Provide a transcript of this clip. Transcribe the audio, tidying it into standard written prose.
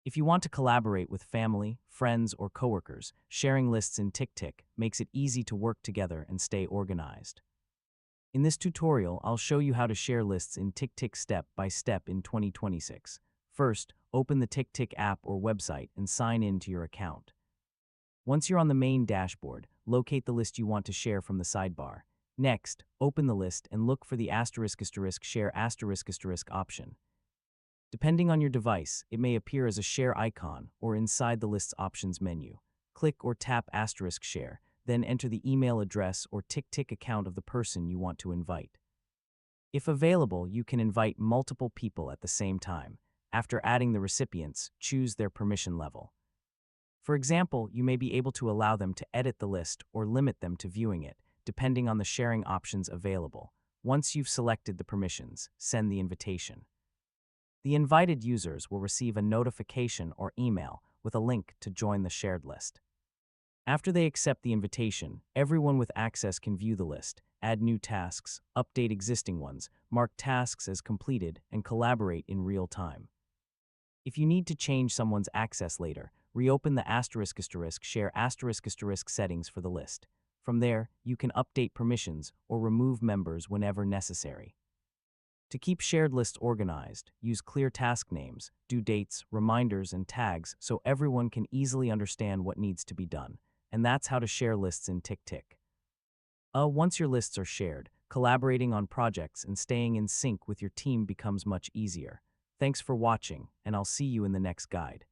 If you want to collaborate with family, friends, or coworkers, sharing lists in TickTick makes it easy to work together and stay organized. In this tutorial, I'll show you how to share lists in TickTick step by step in 2026. First, open the TickTick app or website and sign in to your account. Once you're on the main dashboard, locate the list you want to share from the sidebar. Next, open the list and look for the **share ** option. Depending on your device, it may appear as a share icon or inside the list's options menu. Click or tap *share, then enter the email address or TickTick account of the person you want to invite. If available, you can invite multiple people at the same time. After adding the recipients, choose their permission level. For example, you may be able to allow them to edit the list or limit them to viewing it, depending on the sharing options available. Once you've selected the permissions, send the invitation. The invited users will receive a notification or email with a link to join the shared list. After they accept the invitation, everyone with access can view the list, add new tasks, update existing ones, mark tasks as completed, and collaborate in real time. If you need to change someone's access later, reopen the **share ** settings for the list. From there, you can update permissions or remove members whenever necessary. To keep shared lists organized, use clear task names, due dates, reminders, and tags so everyone can easily understand what needs to be done. And that's how to share lists in TickTick. Once your lists are shared, collaborating on projects and staying in sync with your team becomes much easier. Thanks for watching, and I'll see you in the next guide.